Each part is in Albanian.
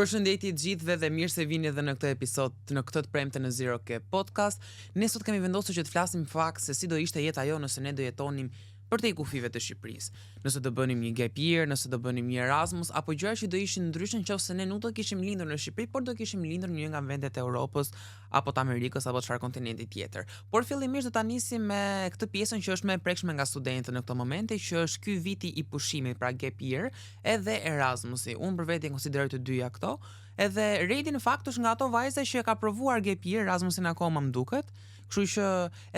Përshëndetje të gjithëve dhe mirë se vini edhe në këtë episod, në këtë të premte në Zero K Podcast. Ne sot kemi vendosur që të flasim fakt se si do ishte jeta jo nëse ne do jetonim përtej kufive të Shqipërisë. Nëse do bënim një gap year, nëse do bënim një Erasmus apo gjëra që do ishin ndryshe nëse ne nuk do kishim lindur në Shqipëri, por do kishim lindur në një nga vendet e Europës apo të Amerikës apo çfarë kontinenti tjetër. Por fillimisht do ta nisim me këtë pjesën që është më e prekshme nga studentët në këtë momente, që është ky viti i pushimit, pra gap year, edhe Erasmusi. Unë për vete konsideroj të dyja këto. Edhe Redi në fakt është nga ato vajza që ka provuar gap year, Erasmusin akoma më duket. Kështu që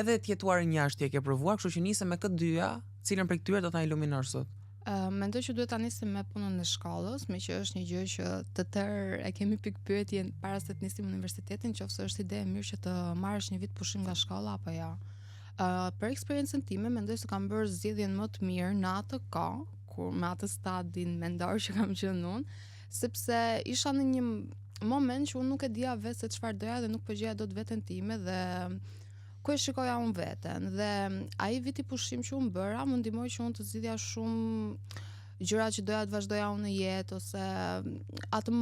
edhe të jetuar në jashtë e ke provuar, kështu që nisem me këtë dyja, cilën prej këtyre do ta iluminosh sot? Mendoj që duhet ta nisim me punën e shkollës, me që është një gjë që të tërë e kemi pikpyetje para se të nisim universitetin, nëse është ide e mirë që të marrësh një vit pushim nga shkolla apo jo. Për eksperiencën time mendoj se kam bërë zgjedhjen më të mirë në atë kohë, kur me atë stadin mendor që kam qenë unë, sepse isha në një moment që unë nuk e dija vetë se çfarë doja dhe nuk po gjeja dot veten time dhe ku e shikoja unë veten. Dhe ai viti pushim që unë bëra më ndihmoi që unë të zgjidhja shumë gjëra që doja të vazhdoja unë në jetë, ose atë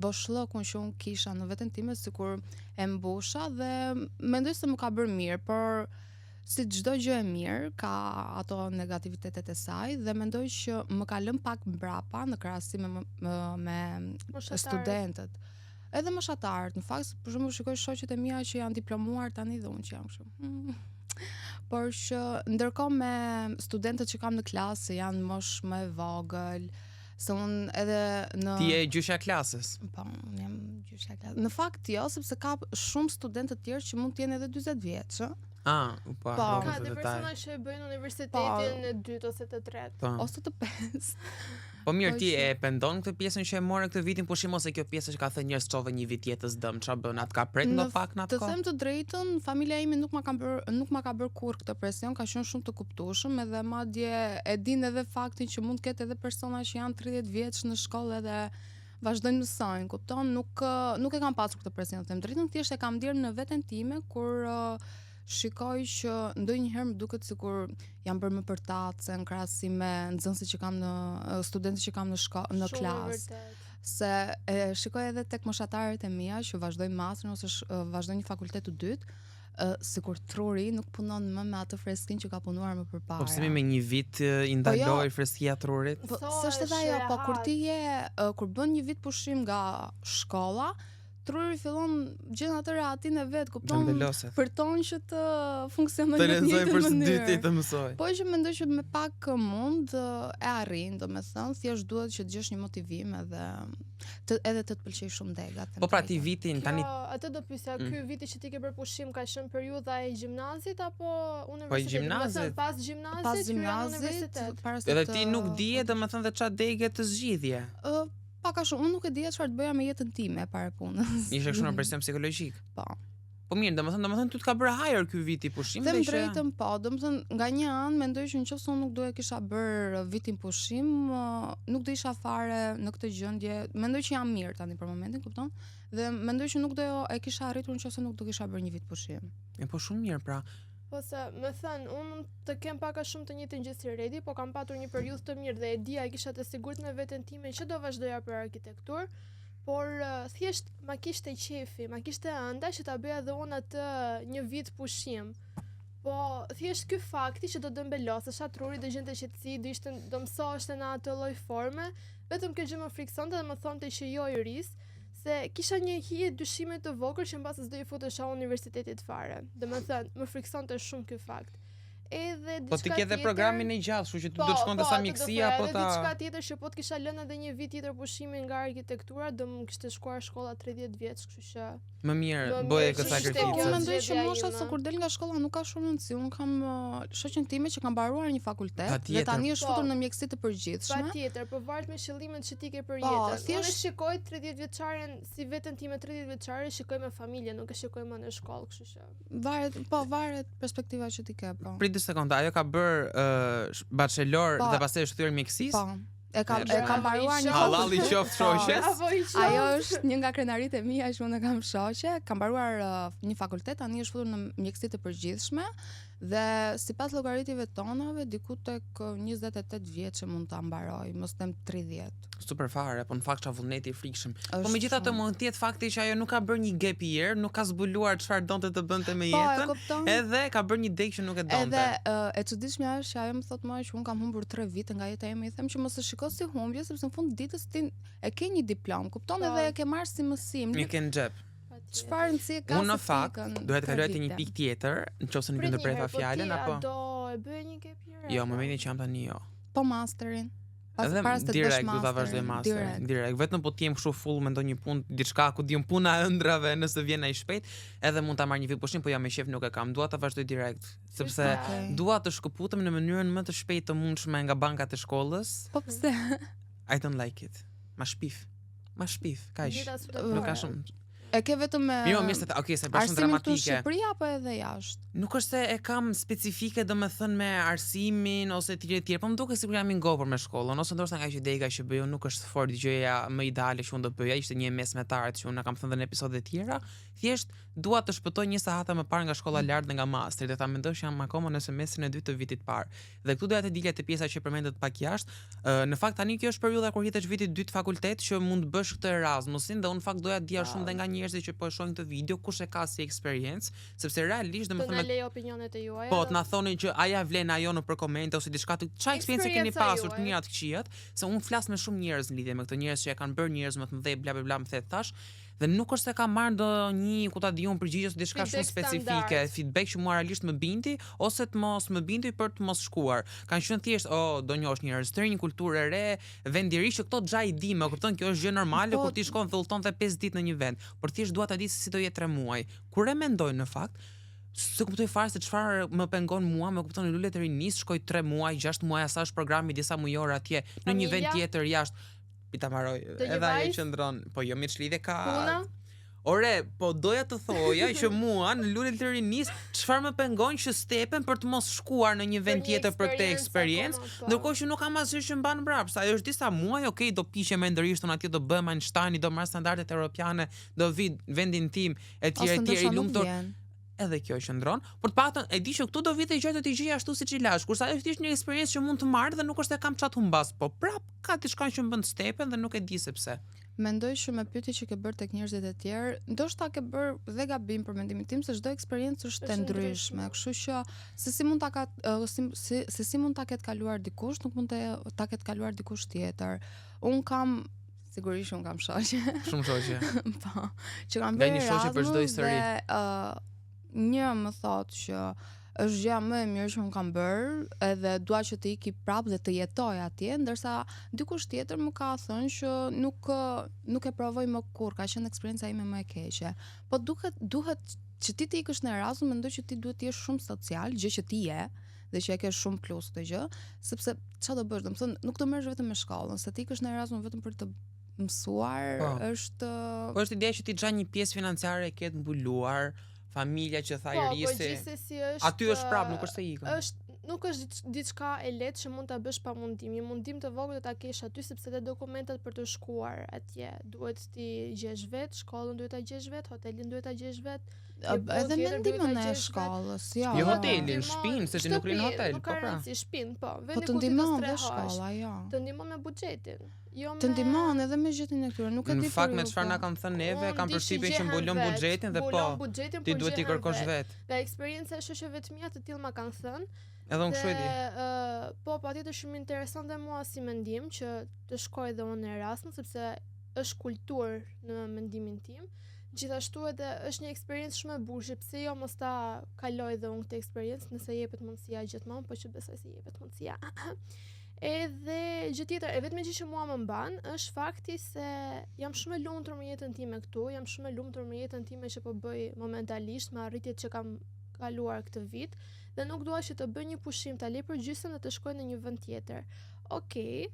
boshllëkun që unë kisha në veten time sikur e mbusha, dhe mendoj se më ka bërë mirë, por si çdo gjë e mirë ka ato negativitetet e saj, dhe mendoj që më ka lënë pak mbrapa në krahasim me studentët. Edhe moshatarët, në fakt, për shembull shikoj shoqet e mia që janë diplomuar tani dhe unë që jam kështu. Por që ndërkohë me studentët që kam në klasë janë moshë më e vogël, se unë edhe në... Ti je gjysha e klasës? Po, unë jam gjysha e klasës. Në fakt jo, sepse ka shumë studentë të tjerë që mund të jenë edhe 40 vjeç. Po, ka dhe persona që e bëjnë universitetin e dytë ose të tretë. Ose të pestë. Po mirë, ti e pendon këtë pjesën që e morë këtë vitin pushim, ose kjo pjesë që ka thënë njerëz çove një vit jetës dëm, çfarë bën atë, ka pret në fakt në atë kohë? Të them të drejtën, familja ime nuk ma ka bërë kurrë këtë presion, ka qenë shumë të kuptueshëm, edhe madje e din edhe faktin që mund të ketë edhe persona që janë 30 vjeç në shkollë edhe vazhdojnë mësojnë, kupton, nuk e kam pasur këtë presion, të them drejtën, thjesht e kam ndier në veten time kur shikoj që ndonjëherë më duket sikur jam bërë më përtatse në krahasim me nxënësit që kam studentët që kam në klasë. Se shikoj edhe tek moshatarët e mia që vazhdojnë mastrin ose vazhdojnë një fakultet të dytë, sikur truri nuk punon më me atë freskinë që ka punuar më përpara. Po pse me një vit i ndaloi freskia trurit? Po s'është edhe ajo, po kur bën një vit pushim nga shkolla, truri fillon gjen atë rehatin e vet, kupton? Përton që të funksionojë në një mënyrë. Të lexoj për së dyti të mësoj. Po që mendoj që me pak mund e arrin, domethënë, thjesht duhet që të gjesh një motivim edhe të të pëlqej shumë dega. Po pra ti vitin tani. Atë do pyesja, ky viti që ti ke bërë pushim ka qenë periudha e gjimnazit apo universitetit? Po gjimnazit. Pas gjimnazit, Edhe ti nuk dije domethënë dhe çfarë dege të zgjidhje. Pak a shumë, unë nuk e dija çfarë të bëja me jetën time para punës. Ishte kështu në presion psikologjik. Po. Po mirë, domethënë ty të ka bërë hajër ky vit i pushim. Them drejtën, po, domethënë nga një anë mendoj që nëse unë nuk do e kisha bërë vitin pushim, nuk do isha fare në këtë gjendje. Mendoj që jam mirë tani për momentin, kupton? Dhe mendoj që nuk do e kisha arritur nëse nuk do kisha bërë një vit pushim. Po shumë mirë pra. Po se, me thënë, unë të kem pak a shumë të njëjtën gjë si Redi, po kam patur një periudhë të mirë dhe e dija e kisha të sigurt me veten time që do vazhdoja për arkitektur, por thjesht ma kishte qefi, ma kishte ënda që ta bëja edhe unë atë një vit pushim. Po thjesht ky fakti që do dëmbelosesha truri, do gjente qetësi, do mësoheshte në atë lloj forme, vetëm kjo gjë më friksonte dhe më thonte që jo i ris, se kisha një hije dyshime të vogël që mbas s'do i futesha universitetit fare. Domethënë, më frikson të shumë ky fakt. Edhe diçka tjetër. Po ti ke edhe programin e gjatë, kështu që ti do të shkonte sa mjekësia apo ta. Diçka tjetër që po të kisha lënë edhe një vit tjetër pushimi nga arkitektura, do më kishte shkuar shkolla 30 vjeç, kështu që më mirë bëje këtë sakrificë. Unë mendoj që mosha se kur del nga shkolla nuk ka shumë rëndësi. Unë kam shoqen time që ka mbaruar një fakultet dhe tani është futur në mjekësi të përgjithshme. Patjetër, po varet me qëllimet që ti ke për jetën. Unë shikoj 30 vjeçaren si veten time 30 vjeçare, shikoj me familje, nuk e shikoj më në shkollë, kështu që. Varet perspektiva që ti ke, po. Prit sekonda, ajo ka bërë bachelor dhe pastaj është thyer mjekësisë? Po. E kam mbaruar një Hallalli qoftë shoqes. Ajo është një nga krenaritë e mia që unë kam shoqe, kam mbaruar një fakultet, tani është futur në mjekësi të përgjithshme Dhe sipas llogaritive tonave diku tek 28 vjeç mund ta mbaroj, mos them 30. Super fare, po në fakt çfarë vullneti i frikshëm. Po Është megjithatë shumë. mund të jetë fakti që ajo nuk ka bërë një gap year, nuk ka zbuluar çfarë donte të bënte me Po, e jetën, kupton? edhe ka bërë një dek që nuk e donte. Edhe e çuditshmja është që ajo më thot mua që un kam humbur 3 vite nga jeta ime, i them që mos e shiko si humbje sepse në fund ditës ti e ke një diplom, kupton, Po. edhe e ke marrë si mësim. Një ke në xhep. Çfarë rëndësie ka? Unë në se ti fakt ikën duhet të 3 kaloj te një vite? pikë tjetër, nëse nuk e ndërpreva fjalën apo. Do e bëj një gap year? Jo, më mendin që jam tani jo. Po masterin. Edhe Para se të bësh direkt do ta vazhdoj masterin, master. Direkt. Vetëm po të jem kështu full me ndonjë punë, diçka ku diun puna e ëndrave nëse vjen ai shpejt, edhe mund ta marr një vit pushim, po jam me shef nuk e kam. Dua ta vazhdoj direkt, sepse Okej. dua të shkëputem në mënyrën më të shpejtë të mundshme nga bankat e shkollës. Po pse? I don't like it. Ma shpif. Kaq. Gjithashtu Nuk ka shumë. E ke vetëm me Jo, mirë se okay, se bashkë arsimin këtu në dramatike. Shqipëri apo edhe jashtë? Nuk është se e kam specifike domethënë me arsimin ose etj, po më duket sikur jam i ngopur me shkollën, ose ndoshta nga që dega që bëju nuk është fort gjëja më ideale që unë do bëja, ishte një mesmetare që unë kam thënë në episode të tjera. Thjesht dua të shpëtoj një sahata më parë nga shkolla lart dhe nga masteri, dhe ta mendoj që jam akoma në semestrin e dytë të vitit parë. Dhe këtu doja të dilja te pjesa që përmendet pak jashtë. Në fakt tani kjo është periudha kur hitesh viti 2 të fakultet që mund të bësh këtë Erasmusin, dhe unë fakt doja të dija shumë dhe nga njerëzit që po e shohin këtë video kush e ka si experience, sepse realisht Të na domethënë lej opinionet e juaja. po të na thonin që aja vlen ajo në për komente ose diçka të çfarë eksperiencë keni Eksperienca pasur të juaj. mirat këqijat, se unë flas me shumë njerëz në lidhje me këtë, njerëz që e kanë bërë, njerëz më të mëdhenj bla bla bla, më the thash, dhe nuk është se kam marrë ndonjë ku ta diun përgjigje ose diçka shumë Feedback specifike, standard. feedback që mua realisht më bindi ose të mos më bindi për të mos shkuar. Kanë qenë thjesht, do njohësh njerëz të rinj, një kulturë e re, vend i ri që këto xha i di, më kupton, kjo është gjë normale Po, kur ti shkon dhe udhton dhe 5 ditë në një vend, por thjesht dua ta di se si do jetë 3 muaj. Kur e mendoj në fakt, se kuptoj fare se çfarë më pengon mua, më kupton, në lulet e rinis, shkoj 3 muaj, 6 muaj asaj programi disa mujor atje, në një vend Familja? tjetër jashtë. Pita mbaroj, Të një edhe ajo vajzë? qëndron, po jo mirë çlidhe ka. Puna? Ore, po doja të thoja që mua në lulet e rinis, çfarë më pengon që stepen për të mos shkuar në një vend një tjetër për këtë experience eksperiencë, akoma, po. ndërkohë që nuk kam asgjë që mban mbrapsht. Ajo është disa muaj, okay, do piqem me ndërishton atje, do bëhem Einstein, do marr standardet europiane, do vi vendin tim etj Ose etj i ndoshta nuk lumtur. vjen. Edhe kjo qëndron, por të paktën e di që këtu do vite gjë të t'i gjej ashtu siç i lash, kurse ajo thjesht një eksperiencë që mund të marr dhe nuk është se kam çat humbas, po prap ka diçka që më bën stepen dhe nuk e di se pse. Mendoj që me pyetje që ke bërë tek njerëzit e tjerë, ndoshta ke bërë dhe gabim për mendimin tim se çdo eksperiencë është e Është ndryshme, ndryshme. kështu që se si mund ta ka si mund ta ketë kaluar dikush, nuk mund ta ketë kaluar dikush tjetër. Un kam sigurisht un kam shoqe. Shumë shoqe. Po, që kam Nga bërë një shoqe për çdo Erasmus histori. dhe një më thotë që është gjëja më e mirë që un kam bërë, edhe dua që të iki prapë dhe të jetoj atje, ndërsa dikush tjetër më ka thënë që nuk e provoj më kurrë, ka qenë eksperjenca ime më e keqe. Po duhet që ti të ikësh në Erasmus, mendoj që ti duhet të jesh shumë social, gjë që ti je, dhe që e ke shumë plus këtë gjë, sepse çfarë do bësh, domethënë nuk do merresh vetëm me shkollën, se ti ikësh në Erasmus vetëm për të mësuar, Po. është Po është ideja që ti xha një pjesë financiare e ketë mbuluar, familja që tha i Po, po risi. gjithsesi është. Aty është prap, nuk është se ikën. Nuk është diçka e lehtë që mund ta bësh pa mundim. Një mundim të vogël do ta kesh aty sepse dhe dokumentat për të shkuar atje duhet ti gjesh vet, shkollën duhet ta gjesh vet, hotelin duhet ta gjesh vet. edhe mendimin e shkollës, jo. Jo jo. hotelin, shtëpinë, se ti nuk rin hotel, Nuk po ka pra. rëndësi, shtëpinë, po. Po Vendi të ku ti do ndihmon dhe strehosh. shkolla, jo. Të ndihmon me buxhetin. Jo me Të ndihmon edhe me gjetjen e këtyre, nuk e di. Në fakt për me ju, çfarë po. na kanë thënë neve, Unë kam di përshtypjen që gjehen mbulon vet, buxhetin dhe po. mbulon buxhetin, Ti por duhet t'i gjehen kërkosh vet. vet. Nga eksperjenca e shoqeve të mia të tillë ma kanë thënë. Edhe unë kështu e di. Po patjetër shumë interesante mua si mendim që të shkoj edhe unë në Erasmus sepse është kulturë në mendimin tim. Gjithashtu edhe është një eksperiencë shumë e bukur, pse jo mos ta kaloj edhe unë këtë eksperiencë nëse jepet mundësia gjithmonë, po që besoj se jepet mundësia. Edhe gjë tjetër, e vetme gjë që mua më mban është fakti se jam shumë e lumtur me jetën time këtu, jam shumë e lumtur me jetën time që po bëj momentalisht me arritjet që kam kaluar këtë vit dhe nuk dua që të bëj një pushim, ta lej për gjysmë dhe të shkoj në një vend tjetër. Okej,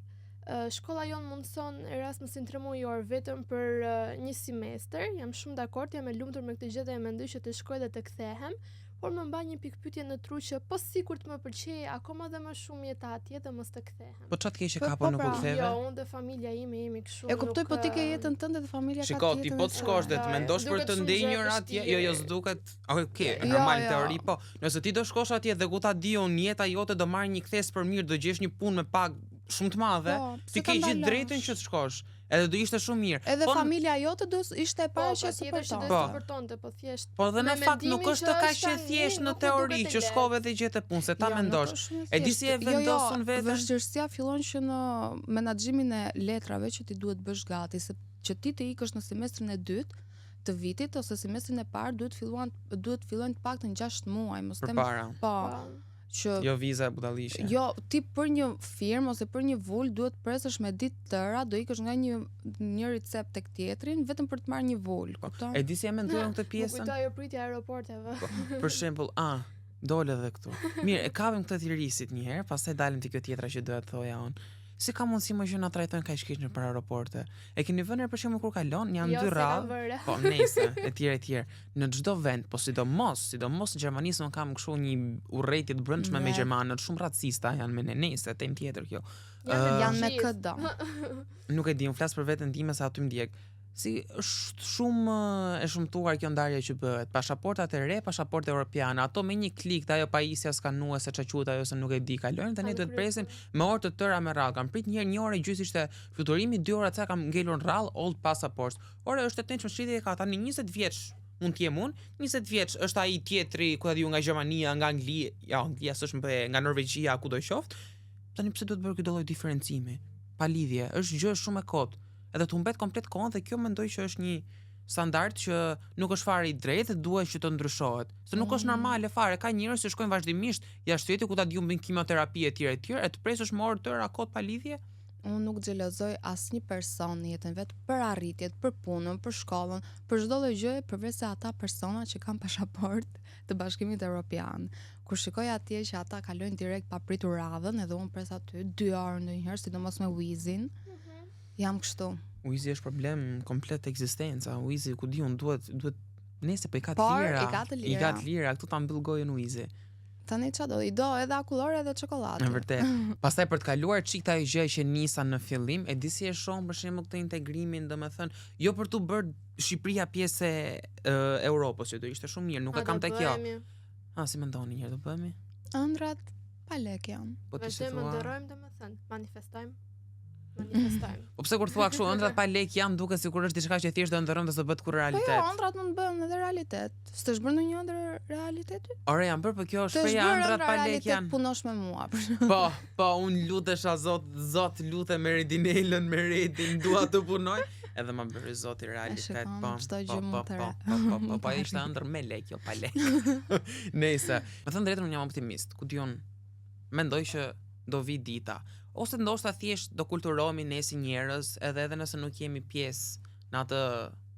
shkolla jonë mundson Erasmusin 3 mujor vetëm për një semestër. Jam shumë dakord, jam e lumtur me këtë gjë dhe e mendoj që të shkoj dhe të kthehem, por më mba një pikpyetje në tru që po sikur të më pëlqej akoma dhe më shumë jeta atje dhe mos të kthehem. Po çfarë të keq Po, ka po, nuk u pra, ktheve? Jo, unë dhe familja ime jemi kështu. E kuptoj, nuk, po ti ke jetën tënde dhe familja ka Shiko, ti tjetër. po të shkosh dhe të mendosh për duket të shumë ndenjur gjë atje, vështirë. jo s'duket. Okej, Jo, normal jo. teori, po. Nëse ti do shkosh atje dhe ku ta di unë jeta jote do marrë një kthes për mirë, do gjesh një punë me pagë shumë të madhe, Po, ti pse ke ta gjithë ndalosh? drejtën që të shkosh. Edhe do ishte shumë mirë. Edhe Po, familja jote do ishte e Po, para që patjetër që do supporton. Po. të supportonte, po thjesht. Po dhe në me fakt nuk mendimin është që të kaq është që tani, thjesht në nuk më teori duket e që lehtë. shkove dhe gjete punë, se ta Jo, mendosh. nuk është shumë E di si e thjeshtë. vendosun jo, veten? Vështirësia fillon që në menaxhimin e letrave që ti duhet bësh gati, se që ti të ikësh në semestrin e dytë të vitit ose semestrin e parë duhet fillojnë të paktën 6 muaj, mos them. Përpara. Po, Po. që Jo viza e budallishe. jo, ti për një firmë ose për një vul duhet presësh me ditë tëra, do ikësh nga një recept tek tjetrin vetëm për të marrë një vul, kupton? E di si e mendoj këtë Më pjesën? kujtoj ajo pritja e aeroporteve. Për shembull, dole edhe këtu. Mirë, e kapim këtë thirisit një herë, pastaj dalim te kjo tjetra që doja të thoja unë. Si ka mundësi më që na trajtojnë kaq keq nëpër aeroporte? E keni vënë për shembull kur kalon, janë Jo, dy se kam radhë. vënë. Po, nejse, etj. Në çdo vend, po sidomos në Gjermani se unë kam kështu një urrëtie të brendshme me Ne. gjermanët, shumë racista janë me ne, nejse, tem tjetër kjo. Janë me gjithë. këtë. Nuk e di, unë flas për veten time se aty më ndjek. Si është shumë e shumtuar kjo ndarje që bëhet. Pasaportat e re, pasaportë europiane, ato me një klik të ajo pajisja skanuese çka quhet ajo se nuk e di kalojnë, tani duhet presim me orë të tëra me radhë. Kam prit një herë 1 orë gjysmë ishte fluturimi, 2 ora ca kam ngelur në rrallë old passport. Ora është e tenshme shitje e ka tani 20 vjeç. Mund të jem unë, 20 vjeç është ai tjetri, ku ta diu nga Gjermania, nga Anglia, Anglia s'është më nga Norvegjia, ku do qoftë. Tani pse duhet bërë këtë lloj diferencimi? Pa lidhje, është gjë shumë e kotë. Edhe të humbet komplet kohën dhe kjo mendoj që është një standard që nuk është fare i drejtë dhe duhet që të ndryshohet. Se nuk është normale fare, ka njerëz që shkojnë vazhdimisht jashtë shtetit ku ta diu bën kimioterapie etj e të presësh më orë tëra kot pa lidhje. Unë nuk xhelozoj asnjë person në jetën vet për arritjet, për punën, për shkollën, për çdo lloj gjëje përveç se ata persona që kanë pasaport të Bashkimit Evropian. Kur shikoj atje që ata kalojnë direkt pa pritur radhën, edhe unë pres aty 2 orë ndonjëherë, sidomos me Wizin. Jam kështu. Wizi është problem komplet ekzistenca. Wizi ku diun duhet nëse po i ka të Por, lira. i ka të I ka lira. të lira, këtu ta mbyll gojën Wizi. Tani çfarë do? I do edhe akullore edhe çokoladë. Në vërtet. Pastaj për të kaluar çik ajo gjë që nisa në fillim, e di si e shoh për shembull këtë integrimin, domethënë, jo për tu bërë Shqipëria pjesë e Europës, që do ishte shumë mirë, nuk e kam te kjo. Si mendoni njëherë do bëhemi? Ëndrat pa lek janë. Po ti Vazhdojmë thua. ndërrojmë domethënë, manifestojmë. Manifestojmë. Po pse kur thua kështu ëndrat pa lek janë duke sikur është diçka që thjesht do ndërron dhe s'do bëhet kur Po jo, realitet. ëndrat mund të bëhen edhe realitet. S'të shbën ndonjë ëndër realiteti? Ore janë bërë, po kjo Të shpreha shbërë ëndrat ëndra pa lek realitet janë. punosh me mua. për shembull. Po, unë lutesha zot lutem me Redinelën, me Redin, dua të punoj, edhe më bëri zoti realitet, shikon, po. çdo gjë mund të Po, ishte ëndër me lek, jo pa lek. Nëse, me thënë drejtën unë jam optimist, ku diun, mendoj që do vi dita, ose ndoshta thjesht do kulturohemi ne si njerëz, edhe nëse nuk jemi pjesë në atë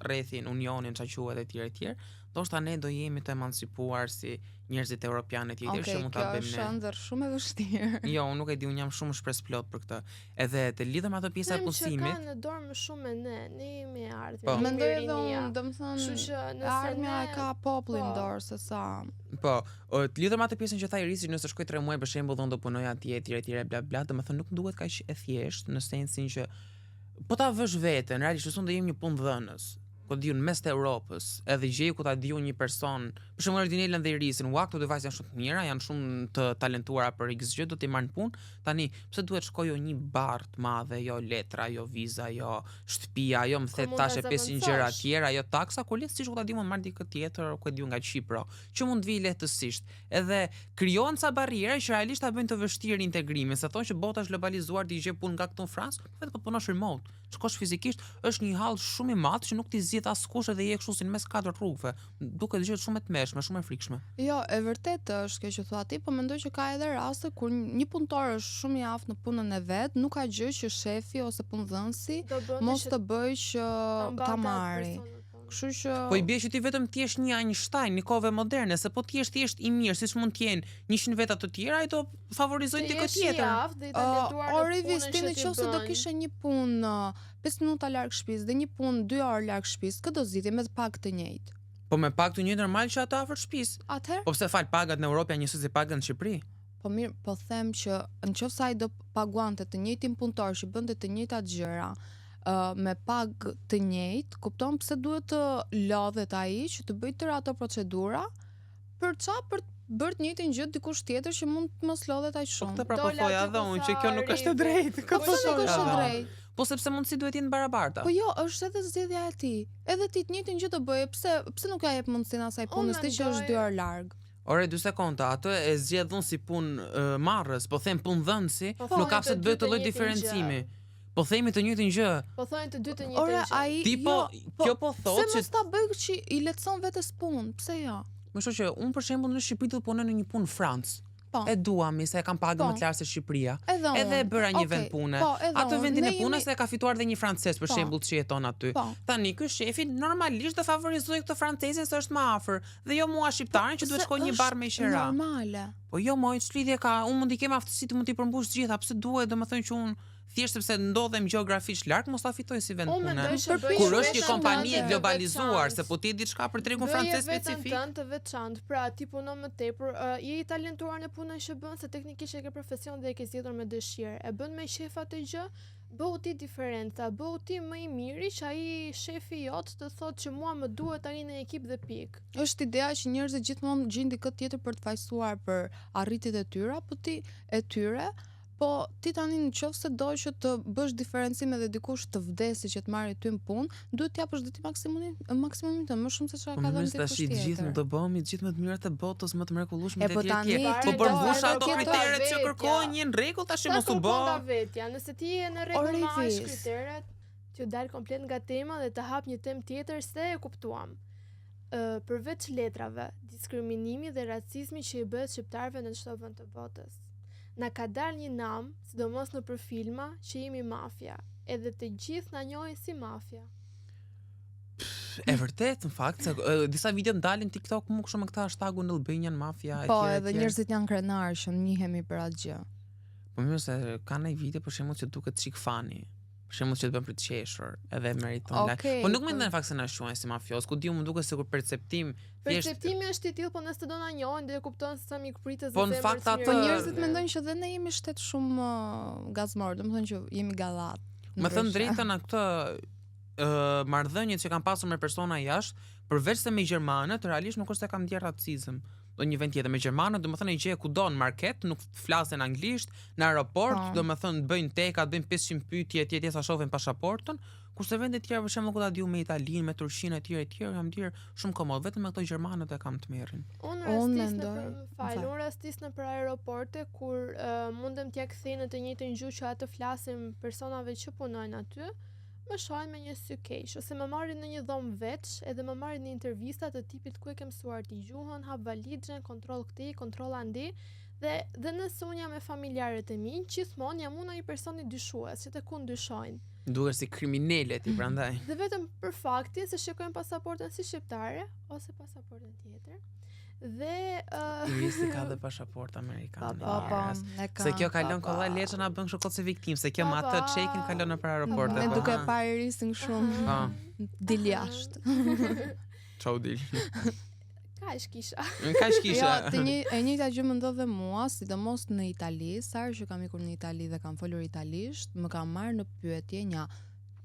rrethin, unionin, çka quhet etj, ndoshta ne do jemi të emancipuar si njerëzit europianë tjetër që mund ta Kjo bëjmë është ne. ëndër shumë e vështirë. Jo, unë nuk e di, unë jam shumë shpresplot për këtë. Edhe të lidhem ato pjesa e Them që punësimit. ka në dorë më shumë me ne jemi ardhmë. Po. Mendoj edhe unë, domethënë, Kështu që nëse ardhmja e ka popullin po. dorë se sa. Po, të lidhem atë pjesën që tha Irisi, nëse shkoj 3 muaj për shembull, unë do punoj atje etj bla bla, domethënë nuk duhet kaq e thjesht në sensin që po ta vësh veten, realisht unë do jem një punëdhënës. Ku diun mes të Europës, edhe gjej ku ta diu një person, për shembull Ardinelën dhe Irisin, ua, këto dy vajzë janë shumë të mira, janë shumë të talentuara për X gjë, do t'i marrin punë. Tani, pse duhet shkojë një barr të madhe, jo letra, jo viza, jo shtëpia, jo më thet mund tash ta 500 gjëra zëvendësosh. tjera, jo taksa, kur lehtësisht ku ta diu mund marr dikë tjetër, ku e diu nga Çipro, që mund të vijë lehtësisht. Edhe krijohen ca barriera që realisht ta bëjnë të vështirë integrimin, se thonë që bota është globalizuar, ti gjej punë nga këtu në Francë, vetëm po punosh remote. Shkosh fizikisht, është një hall shumë i madh që nuk ti zgjidh askush edhe je kështu si në mes 4 rrugëve. Duket gjë shumë e tmeshme, shumë e frikshme. Jo, e vërtet është kjo që thua ti, po mendoj që ka edhe raste kur një punëtor është shumë i aftë në punën e vet, nuk ka gjë që shefi ose punëdhënësi mos të bëj që ta marri. Kështu që Po i bie që ti vetëm ti je një Einstein në kohëve moderne, se po ti je thjesht i mirë, siç mund të jenë 100 veta të tjerë, ai do favorizojnë dikë tjetër. Ori Vistini nëse do kishe një punë 5 minuta larg shtëpisë dhe një punë 2 orë larg shtëpisë, kë do zgjidhje me pak të njëjtë. Po me pak të një normal që ato afër shtëpisë. Atëherë, Po pse fal pagat në Europë janë njësoj si pagat në Shqipëri? po mirë, po them që nëse ai do paguante të njëjtin punëtor që bënte të njëjtat gjëra, me pagë të njëjtë, kupton pse duhet të lodhet ai që të bëjë tërë ato procedura për të bërë të njëjtin gjë dikush tjetër që mund të mos lodhet aq Po shumë. këtë pra po Dola thoja aty edhe ku unë tha që kjo nuk është e Rivi. drejtë. Po pse nuk është e drejtë? Po sepse mundësi duhet jenë barabarta. Po jo, është edhe zgjedhja e tij. Edhe ti të njëjtin gjë të bëje, pse nuk ja jep mundësinë asaj punës ti që është 2 orë larg? Ore 2 sekonda, atë e zgjedhun si punë marrës, po them punë dhënësi, Po, nuk ka thonë pse të të bëjë dy të të lloj njëjtin diferencimi. gjë. Po themi të njëjtin gjë. Po thonë të dy të njëjtën Ore, gjë. ai Ti po, kjo po pse thotë që mos ta bëj që i lehtëson vetes punë? Pse jo? më shoqë, unë për shembull në Shqipëri do punoj në një punë në Francë. Po. E duam, se e kam pagën Po. më të lartë se Shqipëria. Edhe unë. Edhe e bëra një Okej, vend pune. po, edhe Atë unë. vendin Ne e punës jemi- e ka fituar dhe një francez për Po. shembull që jeton aty. Po. Tani ky shefi normalisht do favorizoj këtë francezin se është më afër dhe jo mua shqiptarin që duhet Se shkoj një është bar me qera. Normale. Po jo, moj, ç'lidhje ka? Unë mund t'i kem aftësi të mund t'i përmbush gjitha, pse duhet, domethënë që unë thjesht sepse ndodhem gjeografisht larg, mos ta fitoj si vend Unë pune. mendoj që bëj Kur vetën është një kompani e tënde globalizuar, veçantë. se po ti diçka për tregun Bëje francez veten specifik. tënd të veçantë, pra ti punon më tepër, je i talentuar në punën që bën, se teknikisht e ke profesion dhe e ke zgjedhur me dëshirë. E bën me qef atë gjë, bëu ti diferenca, bëu ti më i miri që ai shefi jot të thotë që mua më duhet tani në ekip dhe pik. Është ideja që njerëzit gjithmonë gjejnë dikë tjetër për të fajsuar për arritjet e tyre, apo ti e tyre, po ti tani nëse do që të bësh diferencim edhe dikush të vdesi që të marrë ty në punë, duhet të japësh dhe ti maksimumin të më shumë se çka Po ka më dhënë tash dikush i gjithë tjetër. nuk do bëhemi të gjithë më të mirët e botës, më të mrekullueshme E, dhe po tjerë tani tjerë. ti Po përmbush do ato edhe kriteret që vetja. kërkojnë një në rregull tash Sa mos u bë. kërkon vetja, nëse ti je në rregull me aq Orivis. kriteret, që dal komplet nga tema dhe të hap një temë tjetër se e kuptuam. Përveç letrave, diskriminimi dhe racizmi që i bëhet shqiptarëve në çdo vend të botës. Na ka dalë një nam, sidomos në për filma, që jemi mafia, edhe të gjithë na njohin si mafia. E vërtet, në fakt, se disa video ndalin TikTok më kështu me këtë hashtagun Albanian Mafia e Po, tjerë. edhe njerëzit janë krenarë që njihemi për atë gjë. Po mirë se ka një video për shembull që duket çik fani. Për shembull që të bën për të qeshur, edhe meriton like. Okej, Po nuk po- mendoj në fakt se na shuajnë si mafios, ku diu më duket sikur perceptim thjesht. Perceptimi është i tillë, po nëse do na njohin dhe e kupton se sa mikpritës Po, në fakt atë- Po Të- njerëzit mendojnë që dhe ne jemi shtet shumë gazmor, domethënë që jemi gallat. Më thënë drejtën atë marrëdhëniet që kam pasur me persona jashtë, përveç se me gjermanët, realisht nuk është se kam ndjer racizëm. Do një vend tjetër me gjermanët, domethënë i gjej kudo në market, nuk flasin anglisht, në aeroport, Po. domethënë bëjnë teka, bëjnë 500 pyetje etj sa shohin pasaportën, kurse vende tjera për shembull ku ta diu me Italinë, me Turqinë etj jam ndier shumë komod, vetëm me këto gjermanët e kam të merrin. Unë Unë rastis në mendoj- unë rastis në për aeroporte kur mundem t'ja kthej në të njëjtën gjuhë që atë flasim personave që punojnë aty, më shohin me një sy keq, ose më marrin në një dhomë veç, edhe më marrin në intervista të tipit ku e ke mësuar ti gjuhën, hap valixhen, kontroll këtej, kontroll andi, dhe nëse unë jam me familjarët e mi, gjithmonë jam unë ai personi dyshues, që të ku dyshojnë. Duket si kriminale ti prandaj. Dhe vetëm për faktin se shikojnë pasaportën si shqiptare ose pasaportën tjetër. Dhe Irisi ka dhe pasaport amerikane. e ka. Se kjo kalon pa. kolla leçën na bën kështu kot se viktim, se kjo Pa, me atë pa. check-in kalon nëpër aeroport. Ne po, duke ha. parë Irisin shumë Po, dil jashtë. çau dil. kaq kisha. Ka shkisha. Jo, e njëjta gjë më ndodh dhe mua, sidomos në Itali, sa herë që kam ikur në Itali dhe kam folur italisht, më kam marrë në pyetje një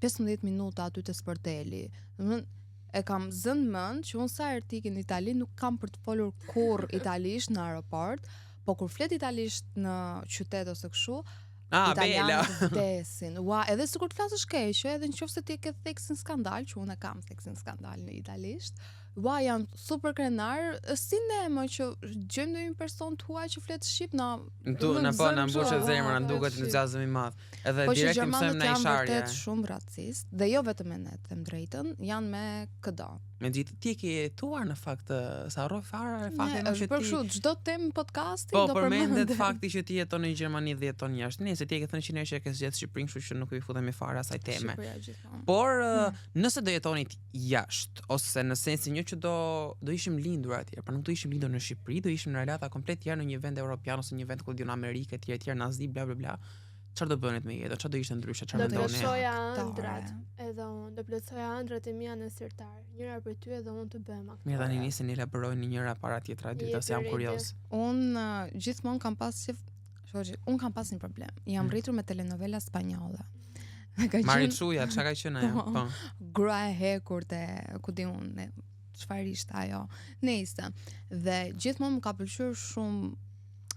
15 minuta aty te sporteli. Domethënë e kam zënë mend që unë sa herë të ikin në Itali nuk kam për të folur kurr italisht në aeroport, po kur flet italisht në qytet ose kështu, Ah, bela. italianët vdesin. Ua, edhe sikur të flasësh keq, edhe nëse ti e ke theksin skandal, që unë e kam theksin skandal në italisht. Ua, janë super krenar, si ne më që gjejmë ndonjë person të huaj që flet shqip na Na po na mbushet zemra, na duket entuziazëm i madh. Edhe Po që direkt i gjermanët mësojmë në janë isharje. vërtet shumë racist, dhe jo vetëm e ne, them drejtën, janë me këdo. Megjithatë ti e ke jetuar në fakt sa harroj fare faktin Ne, që për ti. kështu çdo temë podcasti Po do përmendet përmendet fakti që ti jeton në Gjermani dhe jeton jashtë. Nëse ti e ke thënë që ne që e ke zgjedhur Shqipërinë, kështu që nuk i futemi fare asaj teme. Shqipëria gjithmonë. Por nëse do jetonit jashtë ose në sensin një që do ishim lindur atje, pra nuk do ishim lindur në Shqipëri, do ishim në relata komplet tjerë në një vend evropian ose një vend ku diun Amerikë etj etj nazi bla bla bla. çfarë do bënit me jetën? Çfarë do ishte ndryshe? Do Çfarë mendoni? plotësoja aktore. ëndrat, edhe unë do plotësoja ëndrat e mia në sirtar. Njëra për ty edhe unë të bëhem aktore. Mirë, tani nisin i elaborojnë një para tjetra e dyta, se jam kurioz. Unë gjithmonë kam pas unë kam pas një problem. Jam rritur me telenovela spanjolle. Marichuja, çka ka qenë ajo? Po. Gra e hekur te ku di unë, çfarë ishte ajo. Nëse. Dhe gjithmonë më ka pëlqyer shumë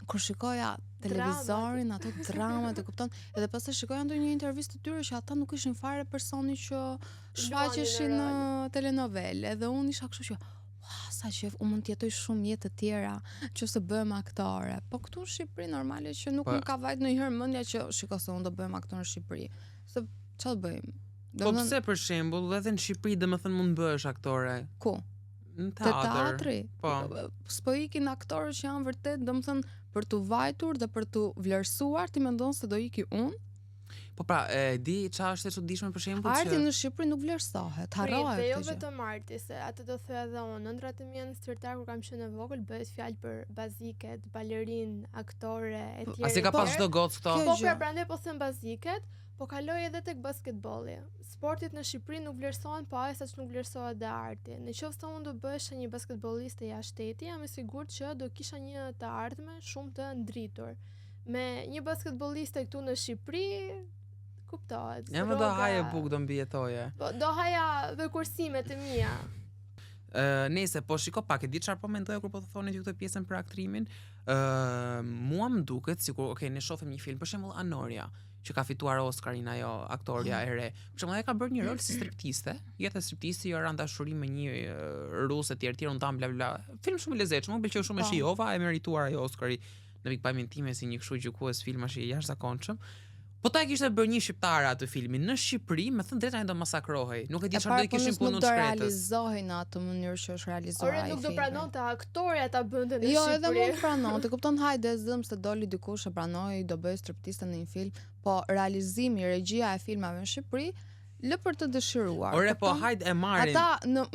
kur shikoja televizorin, ato dramat, e kupton? Edhe pastaj shikoja ndonjë intervistë të tyre që ata nuk ishin fare personi që shfaqeshin në telenovelë. Edhe unë isha kështu që sa që unë mund të jetoj shumë jetë të tjera nëse bëhem aktore. Po këtu në Shqipëri normale që nuk më ka vajt ndonjëherë mendja që shiko se unë do bëhem aktor në Shqipëri. Se çfarë bëjmë? Po pse për shembull, edhe në Shqipëri domethënë mund bëhesh aktore? Ku? Në Te teatri. Po. S'po ikin aktorë që janë vërtet, domethënë për tu vajtur dhe për tu vlerësuar, ti mendon se do iki unë? Po pra, di çfarë është e çuditshme për shembull që Arti në Shqipëri nuk vlerësohet, harrohet Dhe jo këtë gjë. vetëm arti, se atë do thoj edhe unë, ëndrat e mia në sirtar kur kam qenë e vogël, bëhet fjalë për baziket, balerin, aktore e tjerë. Asi ka pas çdo gocë këto. Po prandaj po them baziket, po kaloj edhe tek basketbolli. Sportit në Shqipëri nuk vlerësohen, po aq sa nuk vlerësohet dhe arti. Nëse unë do bëhesha një basketbolliste jashtë shteti, jam e sigurt që do kisha një të ardhme shumë të ndritur. Me një basketbolliste këtu në Shqipëri, kuptohet. Ja më do haje buk do mbijetoje. Po do haja dhe kursimet e mia. Nëse po shiko pak e di çfarë po mendoja kur po thonë ju këtë pjesën për aktrimin. Mua më duket sikur, okay, ne shohim një film, për shembull Anoria, që ka fituar Oscarin ajo aktoria e re. Për shembull, ajo ka bërë një rol si striptiste. Jeta striptisti jo ran dashuri me një rus e tjerë un tam bla bla. Film shumë i lezetshëm, më pëlqeu shumë e shijova, e merituar ajo Oscari në pikpamjen time si një kështu gjykues filmash i jashtëzakonshëm. Po ta kishte bërë një shqiptare atë filmin në Shqipëri, me thënë drejtë ai do masakrohej. Nuk e di çfarë do i kishin punuar shkretës. Nuk do realizohej në atë mënyrë që është realizuar ai film. Ore nuk do pranonte aktorja ta bënte në Shqipëri. Jo, edhe mund pranonte. Kupton, hajde zëm se doli dikush e pranoi, do bëj striptiste në një film, po realizimi, regjia e filmave në Shqipëri lë për të dëshiruar. Ore po hajde e marrin. Ata në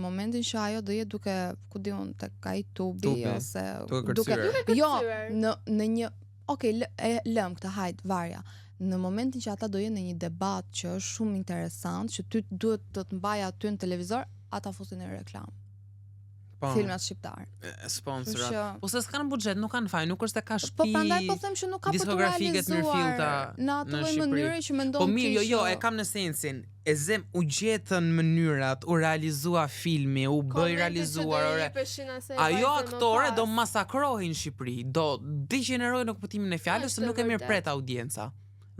momentin që ajo do jetë duke, ku diun, tek ai tubi ose duke jo, në një lëm këtë hajt varja. Në momentin që ata do jenë në një debat që është shumë interesant, që ty duhet të të mbaj aty në televizor, ata fusin në reklam. Filmat shqiptar. Sponsorat. Po se s'kan buxhet, nuk kanë faj, nuk është se ka shtëpi. Po prandaj po them që nuk ka për të realizuar në atë mënyrë që mendon ti. Po mirë, jo, e kam në sensin. E zem u gjetën mënyrat, u realizua filmi, u bëj realizuar, ore. Ajo aktore do masakrohin në Shqipëri, do degenerojnë në kuptimin e fjalës se nuk e mirë pret audienca.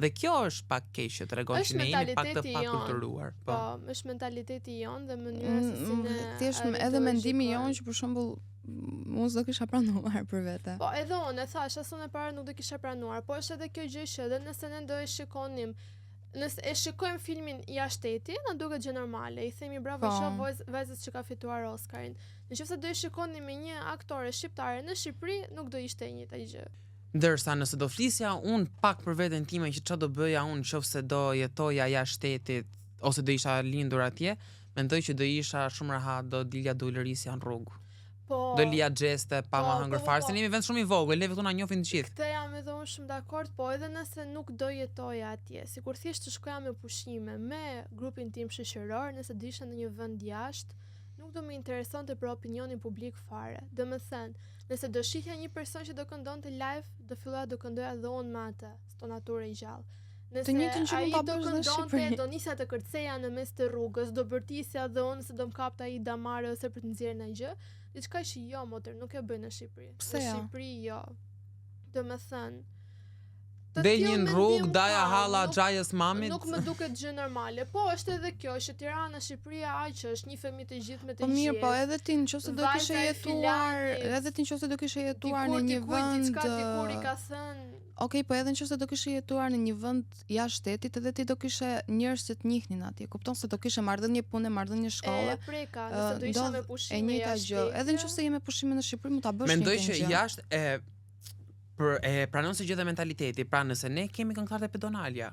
Dhe kjo është pak keq që tregon që ne jemi pak të pakulturuar. Po, është mentaliteti jon dhe mënyra se si ne. Thjesht edhe mendimi jon që për shembull unë s'do kisha pranuar për vete. Po, edhe unë e thash, asë unë e parë nuk do kisha pranuar, po është edhe kjo gjë që edhe nëse ne do e shikonim, nëse e shikojmë filmin jashtë shtetit, na duket gjë normale. I themi bravo shoh vajzës që ka fituar Oscarin. Nëse do e shikonim me një aktore shqiptare në Shqipëri, nuk do ishte e njëjta gjë. Ndërsa nëse do flisja unë pak për veten time që çfarë do bëja unë nëse do jetoja jashtë shtetit ose do isha lindur atje, mendoj që do isha shumë rahat, do dilja do ulërisja në rrugë. Po, do lija xheste pa më hëngër fare, se ne jemi vend shumë i vogël, ne vetë na njohin të gjithë. Këtë jam edhe unë shumë dakord, po edhe nëse nuk do jetoja atje, sikur thjesht të shkoja me pushime me grupin tim shoqëror, nëse do isha në një vend jashtë, nuk do më interesonte për opinionin publik fare. Domethënë, nëse do shihja një person që do këndonte live, do filloja do këndoja dhe unë me atë, stonature i gjallë. Nëse ai do këndonte, do nisja të kërceja në mes të rrugës, do bërtisja dhe unë se do më kapte ai damare ose për të nxjerrë në gjë, diçka që jo, motor, nuk e bëj në Shqipëri. Në Shqipëri jo. Domethënë, Dej një rrugë, daja halla xhajës mamit. Nuk më duket gjë normale. Po është edhe kjo, që Tirana, Shqipëria aq është një fëmijë të gjithë me të gjithë. Po mirë, po edhe ti nëse do kishe jetuar, në një vend dikur i ka thënë. Okej, po edhe nëse do kishe jetuar në një vend jashtë shtetit, edhe ti do kishe njerëz që të njihnin atje. Kupton se do kishe marrëdhënie pune, marrëdhënie shkolle. E preka, nëse do isha me pushime. E njëjta gjë. Edhe nëse je me pushime në Shqipëri, mund ta bësh një gjë. Mendoj që jashtë pranon se gjithë mentaliteti. Pra nëse ne kemi këngëtarët e Pedonalia,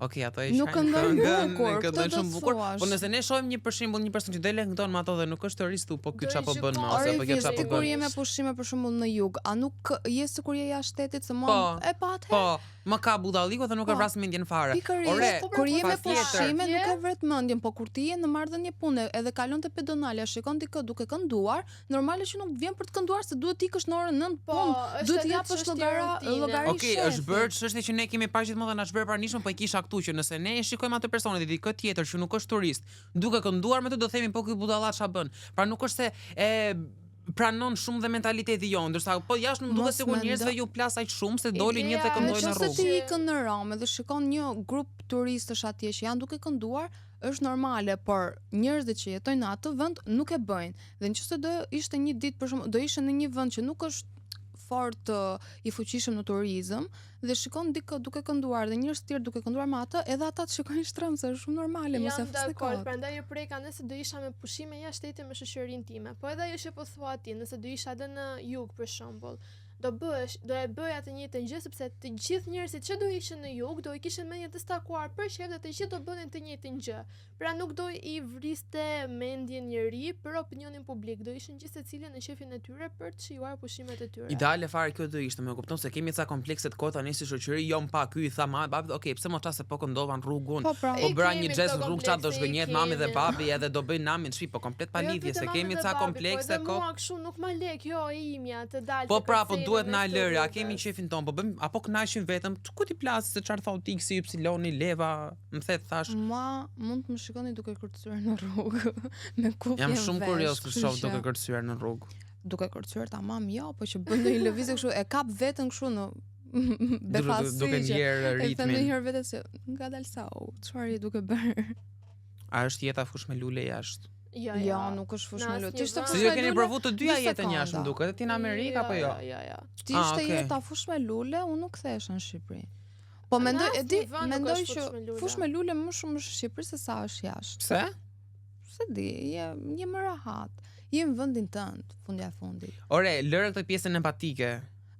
Okej, ato e Nuk këndon bukur, këndon këtë shumë do bukur. thuash. Po nëse ne shohim një për shembull një person që del e këndon me ato dhe nuk është të ristu, po ky Do çapo i bën me gjykon. ose Ore, po kjo çapo ti kur bën. je me pushime për shembull në jug, a nuk je sikur je jashtë shtetit se mua Po, e pa atë? Po, më ka budalliku dhe nuk e Po. vras mendjen fare. Pikërisht, Ore, kur je me patjetër. pushime nuk e vret mendjen, po kur ti je në marrëdhënie pune edhe kalon te pedonale, shikon ti kë duke kënduar, normale që nuk vjen për të kënduar se duhet ikësh në orën 9 Po, punë, është duhet edhe japësh çështje rutine. llogari. Okej, është bërë çështje që ne kemi parë gjithmonë dhe na është bërë pranishëm, po e kisha këtu që nëse ne e shikojmë atë personin dhe dikë tjetër që nuk është turist, duke kënduar me të do themi po ky budalla ç'a bën. Pra nuk është se e pranon shumë dhe mentaliteti jon, ndërsa po jashtë më duket Mos sikur mendo- njerëzve ju plas aq shumë se dolin një dhe Ideja këndojnë në Nëse rrugë. ti ikën në Rom dhe shikon një grup turistësh atje që janë duke kënduar, është normale, por njerëzit që jetojnë në atë vend nuk e bëjnë. Dhe nëse do ishte një ditë për shembull, do ishe në një vend që nuk është fort i fuqishëm në turizëm dhe shikon dikë duke kënduar dhe njerëz të tjerë duke kënduar me atë, edhe ata të shikojnë shtrëmbë se është shumë normale, mos e Jam fusni dakord, kot. prandaj e preka nëse do isha me pushime jashtë shtetit me shoqërinë time. Po edhe ajo që po thua ti, nëse do isha edhe në jug për shembull, do e bëj atë njëjtën gjë sepse të gjithë njerëzit që do ishin në jug do i kishin mendjen të stakuar për shef dhe të gjithë do bënin të njëjtën gjë. Pra nuk do i vriste mendjen njëri për opinionin publik, do ishin gjithë secili në qefin e tyre për të shijuar pushimet e tyre. Ideale fare kjo do ishte, më kupton se kemi ca komplekse të kota ne si shoqëri, jo pa ky i tha ma babi, okay, pse mos se po këndova në rrugun. Po pra, Po E bëra kemi një xhes këto në rrugë çfarë do komplekse, zhgënjet i mami dhe kemi. babi edhe do bëjnë namin shtëpi, po komplet pa lidhje se kemi ca komplekse po. kot. Mua kështu nuk ma lek, jo e imja të dalë. Po pra, po duhet na lëre, a kemi qefin ton, po bëjmë apo kënaqim vetëm, ku ti plas se çfarë thot X Y leva, më thet thash. mua mund të më shikoni duke kërcyer në rrugë me kufje. Jam shumë vesh, kurioz të kështu shoh që- duke kërcyer në rrugë. duke kërcyer tamam jo, po që bën ndonjë lëvizje kështu e kap veten kështu në befasi. Duke ndjer E them ritmin. ndonjëherë vetes se nga dal sa, çfarë je duke bërë? A është jeta fush me lule jashtë? Jo, nuk është fush me Në lule. asnjë Ti ishte vend. fush Se ju me keni lule? provu të dyja 2 jetën jashtë, sekonda. më duket, ti në Amerikë apo jo? Jo. Ti Ah, ishte okay. jeta fush me lule, unë nuk kthesh në Shqipëri. Po mendoj, Në e di, asnjë vend nuk mendoj është që fush me lule. fush me lule më shumë është në Shqipëri se sa është jashtë. Pse? Se di, je më rahat. Je në vendin tënd, fundja e fundit. Ore, lëre këtë pjesën empatike.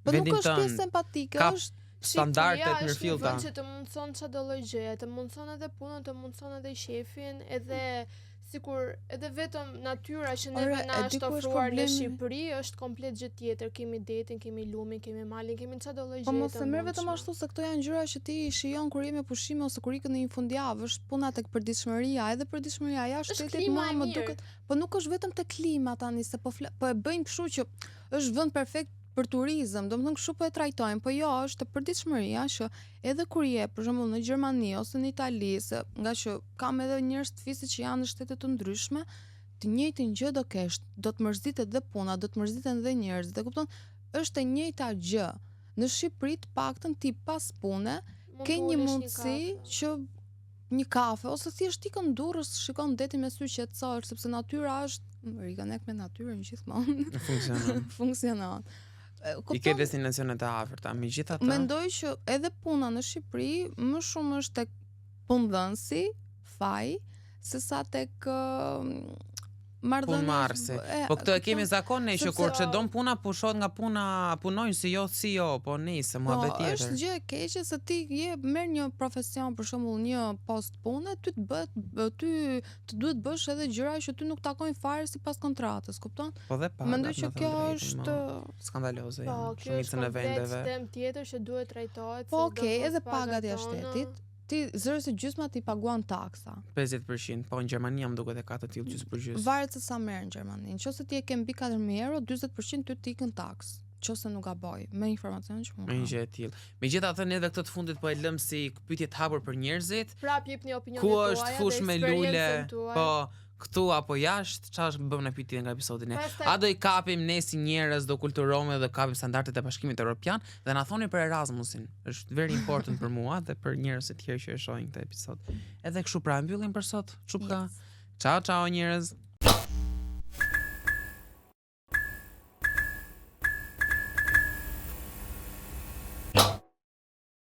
Po nuk Vendin është tënd, pjesë empatike, ka është standardet Shqipëria është mirëfillta. një vend që të mundson çdo lloj gjëje, të mundson edhe punën, të mundson edhe shefin, edhe sikur edhe vetëm natyra që neve Ore, na e di është ku është ofruar në problemi? Shqipëri është komplet gjë tjetër. Kemi detin, kemi lumin, kemi malin, kemi çdo lloj gjëje. Po mos të e merr vetëm mundshme. ashtu se këto janë gjëra që ti i shijon kur je me pushime ose kur ikën në një fundjavë, është puna tek përditshmëria, edhe përditshmëria jashtë Është shtetit klima mua e më mirë. duket, po nuk është vetëm te klima tani se po e bëjnë kështu që është vend perfekt për turizëm, domethënë kështu po e trajtojnë, po jo, është te përditshmëria që edhe kur je për shembull në Gjermani ose në Itali, se nga që kam edhe njerëz të fisit që janë në shtete të ndryshme, të njëjtin gjë do kesh, do të mërzitet dhe puna, do të mërziten dhe njerëzit. E kupton? Është e njëjta gjë. Në Shqipëri të paktën ti pas pune Mund ke të një ulesh mundësi kafe. që një kafe ose thjesht ikën durrës, shikon detin me sy qetësor, sepse natyra është rikonek me natyrën gjithmonë Funksionon. funksionon. I ke destinacionet e afërta, megjithatë. Mendoj që edhe puna në Shqipëri më shumë është tek punëdhënësi, faj, se sa tek Punëmarrësi. Po këtë e kemi zakon ne që sepse- kur çdon puna pushohet nga puna, punojnë si jo CEO, po nice, mua Po, tjetër. është gjë e keqe se ti merr një profesion, për shembull një post pune, ty të bëhet ty të duhet bësh edhe gjëra që ty nuk takojnë fare sipas kontratës, kupton? Po dhe pagat. Mendoj që me thënë kjo drejtën, është skandaloze Po, janë kjo është shumicën e komplet vendeve. tem tjetër që duhet trajtohet. Po se okay, do edhe mos pagat e tona. shtetit. Ti zërës e gjysma ti paguan taksa. 50%, po në Gjermani jam duket e ka të tillë gjysmë për gjysmë. Varet se sa merr në Gjermani. Nëse ti e ke mbi 4000 euro, 40% ty të ikën taks. Nëse nuk gaboj, me informacion që Me më një kam. gjë e tillë. Megjithatë ne edhe këtë të fundit po e lëm si pyetje të hapur për njerëzit. Prap jepni opinionet Ku tuaja është dhe fush me lule? eksperiencën tuaj. Po, këtu apo jashtë, çfarë bëm në pyetje nga episodi ne? Pastaj- A do i kapim ne si njerëz, do kulturohemi dhe kapim standardet e Bashkimit Evropian dhe na thoni për Erasmusin. Është very important për mua dhe për njerëz të tjerë që e shohin këtë episod. Edhe kështu pra mbyllim për sot. Çupka. Yes. Ciao ciao njerëz.